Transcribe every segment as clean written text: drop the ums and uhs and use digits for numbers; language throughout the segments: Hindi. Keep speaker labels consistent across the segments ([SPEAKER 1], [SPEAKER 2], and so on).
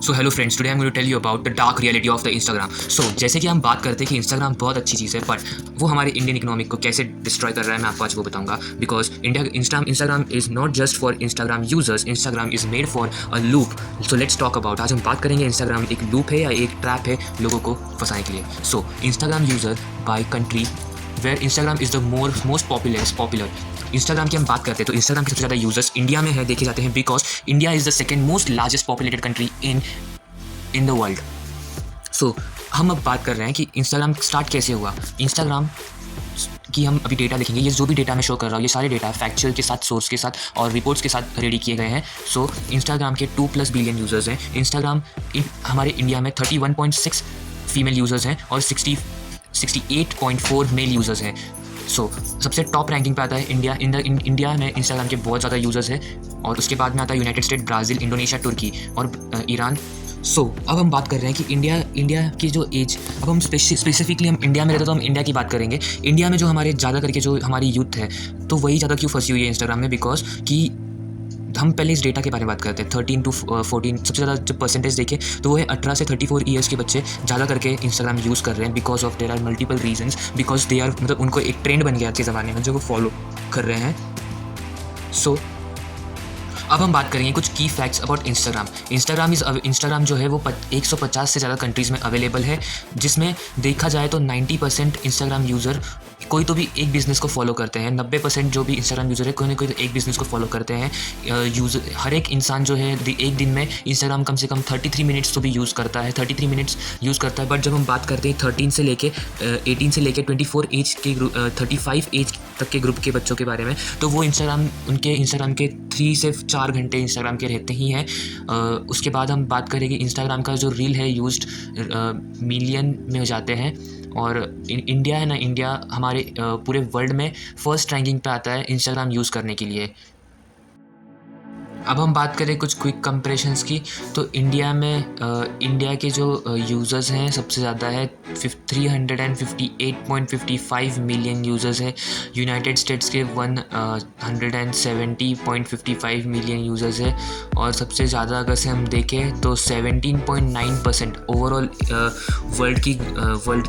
[SPEAKER 1] So hello friends, today I am going to tell you about the dark reality of the Instagram. So जैसे कि हम बात करते हैं कि इंस्टाग्राम बहुत अच्छी चीज़ है, बट वो हमारे इंडियन इकोनॉमिक को कैसे डिस्ट्रॉय कर रहा है मैं आपको आज वो बताऊंगा। Because Instagram is not just for Instagram users, Instagram is made for a loop. So let's talk about, आज हम बात करेंगे इंस्टाग्राम एक लूप है या एक ट्रैप है लोगों को फंसाने के लिए। So Instagram user by country where Instagram is the most popular. Instagram की हम बात करते हैं तो इंस्टाग्राम के सबसे ज़्यादा यूजर्स इंडिया में है देखे जाते हैं, because India is the second most largest populated country in the world. So हम अब बात कर रहे हैं कि इंस्टाग्राम स्टार्ट कैसे हुआ। इंस्टाग्राम की हम अभी डेटा देखेंगे, ये जो भी डेटा मैं शो कर रहा हूँ ये सारे डेटा फैक्चुअल के साथ, सोर्स के साथ और रिपोर्ट्स के साथ रेडी किए गए हैं। सो इंस्टाग्राम के 2+ बिलियन यूज़र्स हैं। इंस्टाग्राम हमारे इंडिया में 31.6 फीमेल यूज़र्स हैं और 68.4 मेल यूज़र्स हैं। सो सबसे टॉप रैंकिंग पे आता है इंडिया। इंडिया में इंस्टाग्राम के बहुत ज़्यादा यूज़र्स हैं और उसके बाद में आता है यूनाइटेड स्टेट, ब्राज़ील, इंडोनेशिया, तुर्की और ईरान। सो अब हम बात कर रहे हैं कि इंडिया की जो एज, अब हम स्पेसिफिकली हम इंडिया में रहते तो हम इंडिया की बात करेंगे। इंडिया में जो हमारे ज़्यादा करके जो हमारी यूथ है तो वही ज़्यादा क्यों फंसी हुई है इंस्टाग्राम में, बिकॉज कि हम पहले इस डेटा के बारे में बात करते हैं। 13 to 14 सबसे ज़्यादा जब परसेंटेज देखें तो वो है 18 से 34 ईयर्स के बच्चे ज़्यादा करके इंस्टाग्राम यूज़ कर रहे हैं। Because of there are multiple reasons, because they are मतलब उनको एक ट्रेंड बन गया आज के ज़माने में जो वो फॉलो कर रहे हैं। सो अब हम बात करेंगे कुछ की फैक्ट्स अबाउट इंस्टाग्राम जो है वो 150 से ज़्यादा कंट्रीज़ में अवेलेबल है, जिसमें देखा जाए तो 90% इंस्टाग्राम यूज़र कोई तो भी एक बिज़नेस को फॉलो करते हैं। 90% जो भी इंस्टाग्राम यूज़र है कोई ना कोई तो एक बिज़नेस को फॉलो करते हैं। हर एक इंसान जो है एक दिन में इंस्टाग्राम कम से कम 33 मिनट्स तो भी यूज़ करता है, 33 मिनट्स यूज़ करता है। बट जब हम बात करते हैं 18 से लेके 24 एज के 35 एज तक के ग्रुप के बच्चों के बारे में, तो वो इंस्टाग्राम के 3 से 4 घंटे इंस्टाग्राम के रहते ही हैं। उसके बाद हम बात करें कि इंस्टाग्राम का जो रील है यूज्ड मिलियन में हो जाते हैं। और इंडिया है ना, इंडिया हमारे पूरे वर्ल्ड में फर्स्ट रैंकिंग पे आता है इंस्टाग्राम यूज़ करने के लिए। अब हम बात करें कुछ क्विक कंपैरिजंस की, तो इंडिया के जो यूज़र्स हैं सबसे ज़्यादा है 358.55 मिलियन यूज़र्स है। यूनाइटेड स्टेट्स के 170.55 मिलियन यूज़र्स है। और सबसे ज़्यादा अगर से हम देखें तो 17.9% ओवरऑल वर्ल्ड के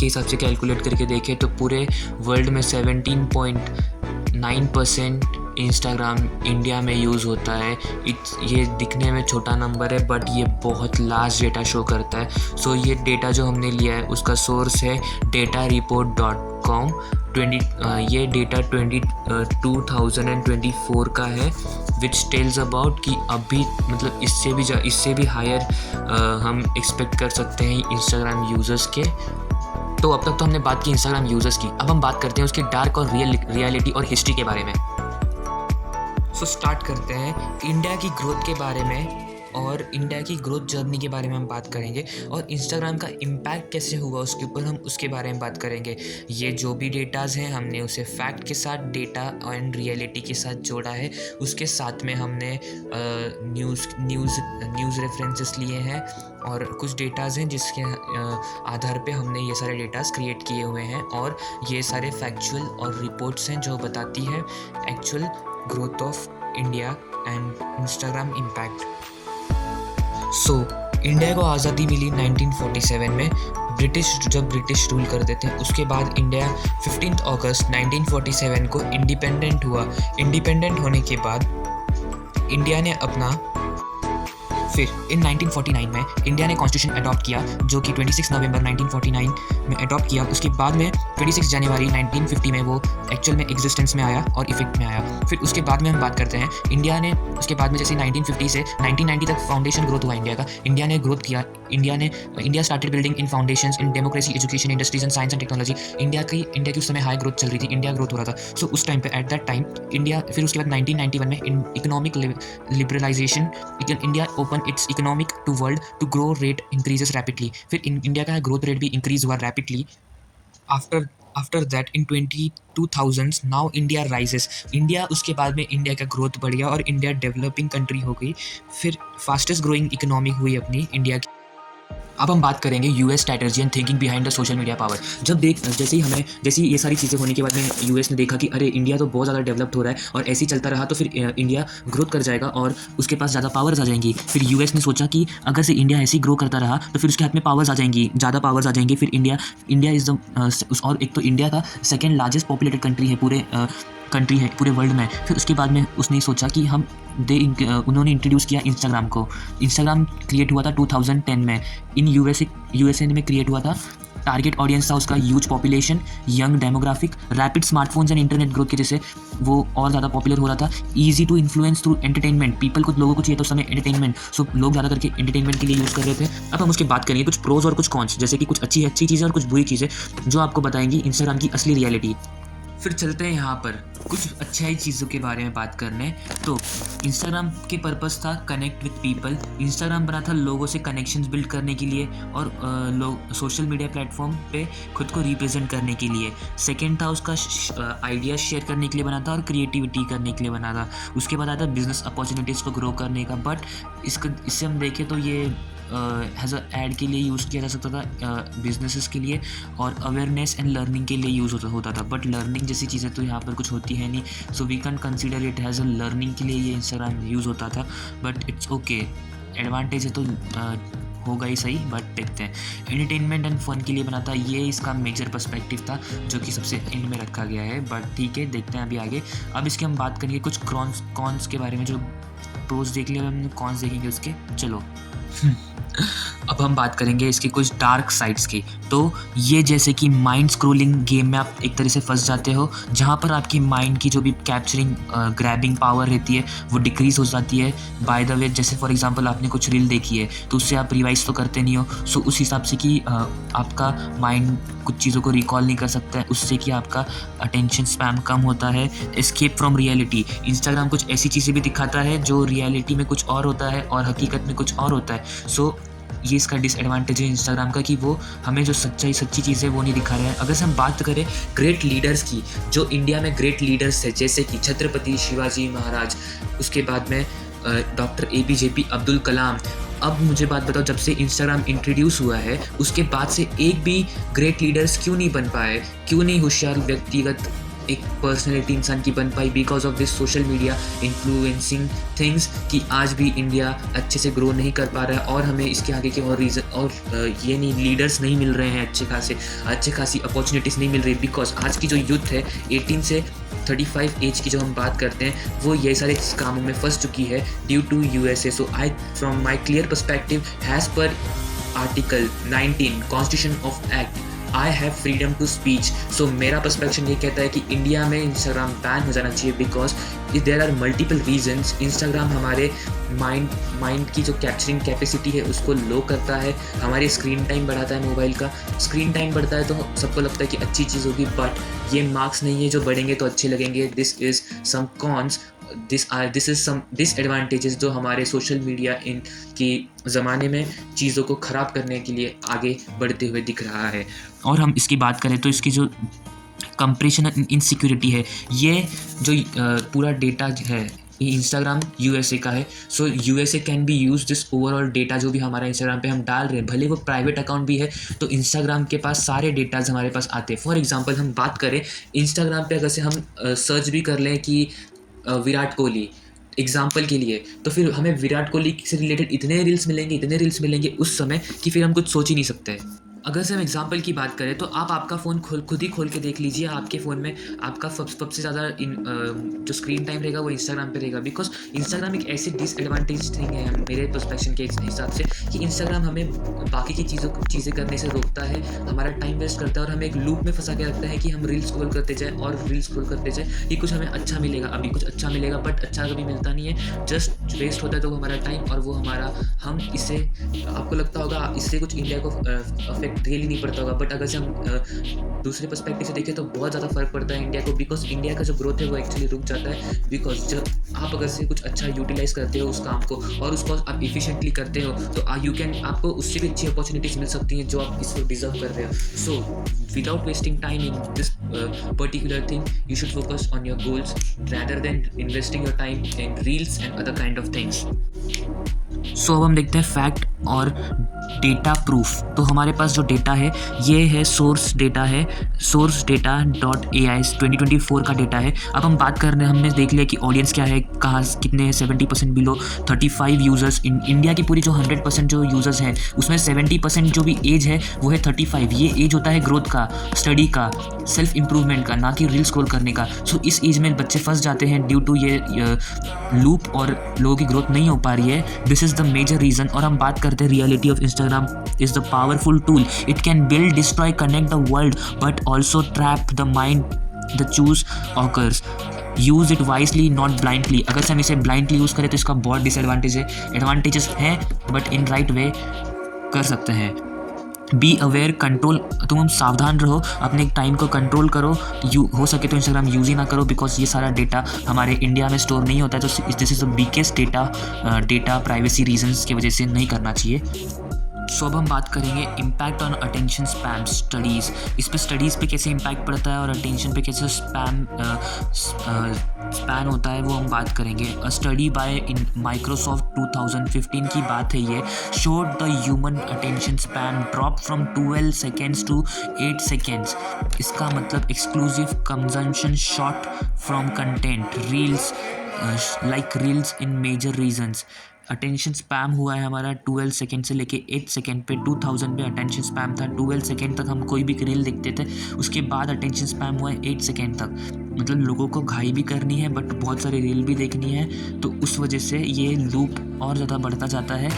[SPEAKER 1] हिसाब से कैलकुलेट करके देखें तो पूरे वर्ल्ड में 17.9% इंस्टाग्राम इंडिया में यूज़ होता है। ये दिखने में छोटा नंबर है बट ये बहुत लार्ज डेटा शो करता है। सो ये डेटा जो हमने लिया है उसका सोर्स है datareport.com। ये डेटा 2024 का है, विच टेल्स अबाउट कि अभी मतलब इससे भी हायर हम एक्सपेक्ट कर सकते हैं इंस्टाग्राम यूज़र्स के। तो अब तक तो हमने बात की इंस्टाग्राम यूज़र्स की, अब हम बात करते हैं उसके डार्क और रियलिटी और हिस्ट्री के बारे में। सो स्टार्ट करते हैं इंडिया की ग्रोथ के बारे में, और इंडिया की ग्रोथ जर्नी के बारे में हम बात करेंगे और इंस्टाग्राम का इम्पैक्ट कैसे हुआ उसके ऊपर हम उसके बारे में बात करेंगे। ये जो भी डेटाज़ हैं हमने उसे फैक्ट के साथ, डेटा एंड रियलिटी के साथ जोड़ा है। उसके साथ में हमने न्यूज़ रेफरेंसेस लिए हैं और कुछ डेटाज़ हैं जिसके आधार पे हमने ये सारे डेटाज़ क्रिएट किए हुए हैं। और ये सारे फैक्चुअल और रिपोर्ट्स हैं जो बताती है actual growth of India and Instagram impact. So India को आज़ादी मिली 1947 में, जब ब्रिटिश रूल करते थे। उसके बाद इंडिया 15 अगस्त 1947 को इंडिपेंडेंट हुआ। इंडिपेंडेंट होने के बाद इंडिया ने फिर इन 1949 में इंडिया ने कॉन्स्टिट्यूशन अडॉप्ट किया, जो कि 26 नवंबर 1949 में अडॉप्ट किया। उसके बाद में 26 जनवरी 1950 में वो एक्चुअल में एग्जिस्टेंस में आया और इफेक्ट में आया। फिर उसके बाद में हम बात करते हैं इंडिया ने उसके बाद में जैसे 1950 से 1990 तक फाउंडेशन ग्रोथ हुआ इंडिया का। इंडिया ने ग्रोथ किया। India started building in foundations in democracy, education, industries and science and technology. India की उस समय हाई ग्रोथ चल रही थी, इंडिया ग्रोथ हो रहा था। सो उस टाइम पे एट दैट टाइम इंडिया, फिर उसके बाद 1991 में economic liberalisation, India open its economic to world to grow rate increases rapidly. फिर इंडिया का ग्रोथ रेट भी इंक्रीज हुआ rapidly. After that in 2000s now India rises. India उसके बाद में इंडिया का ग्रोथ बढ़ गया और इंडिया डेवलपिंग कंट्री हो गई। फिर फास्टेस्ट ग्रोइंग इकोनॉमी हुई अपनी इंडिया की। अब हम बात करेंगे US strategy and thinking behind the social media power. जैसे ही ये सारी चीज़ें होने के बाद में यूएस ने देखा कि अरे इंडिया तो बहुत ज़्यादा डेवलप्ड हो रहा है और ऐसे ही चलता रहा तो फिर इंडिया ग्रोथ कर जाएगा और उसके पास ज़्यादा पावर्स आ जाएंगी। फिर यूएस ने सोचा कि अगर से इंडिया ऐसे ही ग्रो करता रहा तो फिर उसके हाथ में पावर्स आ जाएंगी, ज़्यादा पावर्स आ जाएंगी। फिर इंडिया इज़ द और एक तो इंडिया का सेकेंड लार्जेस्ट पॉपुलेटेड कंट्री है पूरे वर्ल्ड में। फिर उसके बाद में उसने सोचा कि उन्होंने इंट्रोड्यूस किया इंस्टाग्राम को। इंस्टाग्राम क्रिएट हुआ था 2010 में इन यूएसए में क्रिएट हुआ था। टारगेट ऑडियंस था उसका huge population, young demographic, rapid smartphones and internet growth की वजह से वो और ज़्यादा पॉपुलर हो रहा था। Easy to influence through entertainment, लोगों को चाहिए तो समय एंटरटेनमेंट, सो लोग ज़्यादा करके एंटरटेनमेंट के लिए यूज़ कर रहे थे। अब हम उसकी बात करेंगे कुछ प्रोज और कुछ कॉन्स, जैसे कि कुछ अच्छी चीज़ें और कुछ बुरी चीज़ें जो आपको बताएंगी इंस्टाग्राम की असली रियलिटी। फिर चलते हैं यहाँ पर कुछ अच्छाई चीज़ों के बारे में बात करने। तो इंस्टाग्राम के पर्पस था कनेक्ट विद पीपल। इंस्टाग्राम बना था लोगों से कनेक्शंस बिल्ड करने के लिए और लोग सोशल मीडिया प्लेटफॉर्म पे खुद को रिप्रेजेंट करने के लिए। सेकंड था उसका आइडिया शेयर करने के लिए बना था और क्रिएटिविटी करने के लिए बना था। उसके बाद आता बिजनेस अपॉर्चुनिटीज़ को ग्रो करने का। बट इससे हम देखें तो ये एज अ एड के लिए यूज़ किया जा सकता था बिजनेसेस के लिए और अवेयरनेस एंड लर्निंग के लिए यूज़ होता था। बट लर्निंग जैसी चीज़ें तो यहाँ पर कुछ होती है नहीं, so we can consider it as a learning के लिए ये इंस्टाग्राम यूज़ होता था। बट इट्स ओके, एडवांटेज है तो होगा ही सही। बट देखते हैं एंटरटेनमेंट एंड फन के लिए बना था, ये इसका मेजर पर्सपेक्टिव था जो कि सबसे एंड में रखा गया है। बट ठीक है, देखते हैं अभी आगे। अब इसके हम बात करेंगे कुछ कॉन्स के बारे में। जो प्रोज देख लिया, हम कॉन्स देखेंगे उसके। चलो अब हम बात करेंगे इसके कुछ डार्क साइड्स की। तो ये जैसे कि माइंड स्क्रोलिंग गेम में आप एक तरह से फंस जाते हो, जहाँ पर आपकी माइंड की जो भी कैप्चरिंग ग्रैबिंग पावर रहती है वो डिक्रीज़ हो जाती है। बाय द वे, जैसे फॉर एग्जांपल आपने कुछ रील देखी है तो उससे आप रिवाइज तो करते नहीं हो, सो उस हिसाब से कि आपका माइंड कुछ चीज़ों को रिकॉल नहीं कर सकता है, उससे कि आपका अटेंशन स्पैम कम होता है। एस्केप फ्रॉम रियलिटी, इंस्टाग्राम कुछ ऐसी चीज़ें भी दिखाता है जो रियलिटी में कुछ और होता है और हकीकत में कुछ और होता है। सो ये इसका डिसएडवांटेज है इंस्टाग्राम का कि वो हमें जो सच्ची चीज़ है वो नहीं दिखा रहा है। अगर हम बात करें ग्रेट लीडर्स की, जो इंडिया में ग्रेट लीडर्स है जैसे कि छत्रपति शिवाजी महाराज, उसके बाद में डॉक्टर APJ अब्दुल कलाम। अब मुझे बात बताओ, जब से इंस्टाग्राम इंट्रोड्यूस हुआ है उसके बाद से एक भी ग्रेट लीडर्स क्यों नहीं बन पाए, क्यों नहीं होशियार व्यक्तिगत एक पर्सनैलिटी इंसान की बन पाई? Because of this social media influencing things कि आज भी इंडिया अच्छे से ग्रो नहीं कर पा रहा है और हमें इसके आगे के और रीज़न और ये नहीं लीडर्स नहीं मिल रहे हैं, अच्छे खासी अपॉर्चुनिटीज़ नहीं मिल रही। बिकॉज आज की जो यूथ है 18 से 35 एज की जो हम बात करते हैं वो ये सारे कामों में फंस चुकी है due to USA। So I from my clear perspective as per article 19 constitution of act I have freedom to speech. So मेरा पर्सपेक्शन ये कहता है कि इंडिया में इंस्टाग्राम बैन हो जाना चाहिए because there are multiple reasons. Instagram हमारे माइंड की जो कैप्चरिंग कैपेसिटी है उसको लो करता है, हमारे स्क्रीन टाइम बढ़ाता है। मोबाइल का स्क्रीन टाइम बढ़ता है तो सबको लगता है कि अच्छी चीज़ होगी, बट ये मार्क्स नहीं है जो बढ़ेंगे तो अच्छे लगेंगे। This is some cons, this is some disadvantages जो हमारे सोशल मीडिया इन की ज़माने में चीज़ों को ख़राब करने के लिए आगे बढ़ते हुए दिख रहा है। और हम इसकी बात करें तो इसकी जो कंप्रेशन इनसिक्योरिटी है, ये जो पूरा डेटा है ये इंस्टाग्राम USA का है। सो USA can be use this overall data जो भी हमारा इंस्टाग्राम पे हम डाल रहे हैं, भले वो प्राइवेट अकाउंट भी है तो इंस्टाग्राम के पास सारे डेटाज हमारे पास आते हैं। फॉर एग्जांपल हम बात करें इंस्टाग्राम पे, अगर से हम सर्च भी कर लें कि विराट कोहली एग्जाम्पल के लिए, तो फिर हमें विराट कोहली से रिलेटेड इतने रील्स मिलेंगे उस समय कि फिर हम कुछ सोच ही नहीं सकते। अगर से हम एग्जांपल की बात करें तो आप आपका फ़ोन खुद ही खोल के देख लीजिए, आपके फ़ोन में आपका सबसे ज़्यादा जो स्क्रीन टाइम रहेगा वो इंस्टाग्राम पे रहेगा। बिकॉज इंस्टाग्राम एक ऐसी डिसएडवांटेज थिंग है मेरे पर्सपेक्शन के हिसाब से कि इंस्टाग्राम हमें बाकी की चीज़ें करने से रोकता है, हमारा टाइम वेस्ट करता है और हमें एक लूप में फंसा के रखता है कि हम रील्स स्क्रॉल करते जाए और रील्स स्क्रॉल करते जाए कि कुछ हमें अच्छा मिलेगा, अभी कुछ अच्छा मिलेगा, बट अच्छा कभी मिलता नहीं है, जस्ट वेस्ट होता है तो वो हमारा टाइम और वो हमारा हम इससे आपको लगता होगा इससे कुछ इंडिया को अफेक्ट रियली नहीं पड़ता होगा, बट अगर से हम दूसरे पर्सपेक्टिव से देखें तो बहुत ज़्यादा फर्क पड़ता है इंडिया को। बिकॉज इंडिया का जो ग्रोथ है वो एक्चुअली रुक जाता है। बिकॉज जब आप अगर से कुछ अच्छा यूटिलाइज करते हो उस काम को और उसको आप इफिशिएंटली करते हो तो आपको उससे भी अच्छी अपॉर्चुनिटीज़ मिल सकती हैं जो आप इसको डिजर्व कर रहे हो। So without wasting time in this particular thing you should focus on your goals rather than investing your time in reels and other kind of things. सो अब हम देखते हैं फैक्ट और डेटा प्रूफ। तो हमारे पास जो डेटा है ये है सोर्स डेटा है, सोर्स डेटा .ai 2024 का डेटा है। अब हम बात कर रहे हैं, हमने देख लिया कि ऑडियंस क्या है, कहाँ कितने हैं, 70% बिलो 35 यूज़र्स। इंडिया की पूरी जो 100% जो यूज़र्स हैं उसमें 70% जो भी एज है वो है 35। ये एज होता है ग्रोथ का, स्टडी का, सेल्फ इम्प्रूवमेंट का, ना कि रील स्क्रॉल करने का। सो इस एज में बच्चे फंस जाते हैं ड्यू टू ये लूप, और लोगों की ग्रोथ नहीं हो पा रही है। This is the major reason. और हम बात करते हैं reality of Instagram is the powerful tool. It can build, destroy, connect the world but also trap the mind. The choose occurs, use it wisely not blindly. अगर से हम इसे ब्लाइंडली यूज़ करें तो इसका बहुत डिसएडवांटेज है, एडवांटेजेस हैं बट इन राइट वे कर सकते हैं। बी अवेयर, कंट्रोल, तुम सावधान रहो, अपने टाइम को कंट्रोल करो। हो सके तो इंस्टाग्राम यूज़ ही ना करो, बिकॉज ये सारा डेटा हमारे इंडिया में स्टोर नहीं होता है। तो this is the biggest data privacy reasons की वजह से नहीं करना चाहिए। सो अब हम बात करेंगे impact on attention span studies. इस पे स्टडीज़ पे कैसे इम्पैक्ट पड़ता है और अटेंशन पे कैसे स्पैन होता है, वो हम बात करेंगे। A study by in Microsoft 2015 की बात है ये, showed the human attention span drop from 12 seconds to 8 seconds. इसका मतलब exclusive consumption short from content reels, like reels in major reasons. Attention spam हुआ है हमारा 12 सेकेंड से लेके 8 सेकेंड पे। 2000 पे अटेंशन स्पैम था 12 सेकेंड तक, हम कोई भी रील देखते थे। उसके बाद अटेंशन स्पैम हुआ है 8 सेकेंड तक। मतलब लोगों को घाई भी करनी है बट बहुत सारी रील भी देखनी है, तो उस वजह से ये लूप और ज़्यादा बढ़ता जाता है।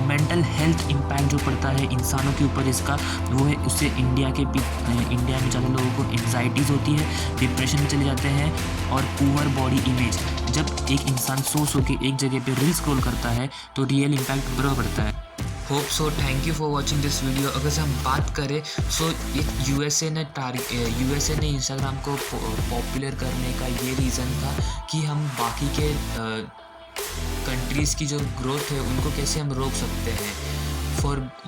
[SPEAKER 1] मेंटल हेल्थ इम्पैक्ट जो पड़ता है इंसानों के ऊपर इसका, वो है उससे इंडिया में ज़्यादा लोगों को एंग्जाइटीज़ होती है, डिप्रेशन में चले जाते हैं और पुअर बॉडी इमेज। जब एक इंसान सो के एक जगह पे रील स्क्रॉल करता है तो रियल इम्पैक्ट बुरा पड़ता है। Hope so, thank you for watching this video. अगर से हम बात करें सो यूएसए ने इंस्टाग्राम को पॉपुलर करने का ये रीज़न था कि हम बाकी के कंट्रीज़ की जो ग्रोथ है उनको कैसे हम रोक सकते हैं।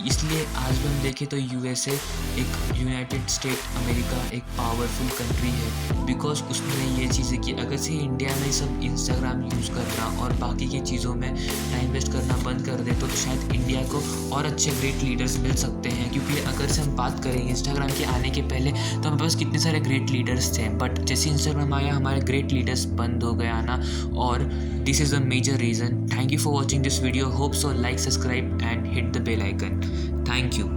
[SPEAKER 1] इसलिए आज भी हम देखें तो यूएसए एक यूनाइटेड स्टेट अमेरिका एक पावरफुल कंट्री है, बिकॉज उसने ये चीज़ें की। अगर से इंडिया में सब इंस्टाग्राम यूज़ करना और बाकी की चीज़ों में टाइम वेस्ट करना बंद कर दे तो शायद इंडिया को और अच्छे ग्रेट लीडर्स मिल सकते हैं। क्योंकि अगर से हम बात करें इंस्टाग्राम के आने के पहले तो हमारे पास कितने सारे ग्रेट लीडर्स थे, बट जैसे इंस्टाग्राम आया हमारे ग्रेट लीडर्स बंद हो गए आना, और this is the major reason. Thank you for watching this video. Hope so, like, subscribe and hit the bell icon. Thank you.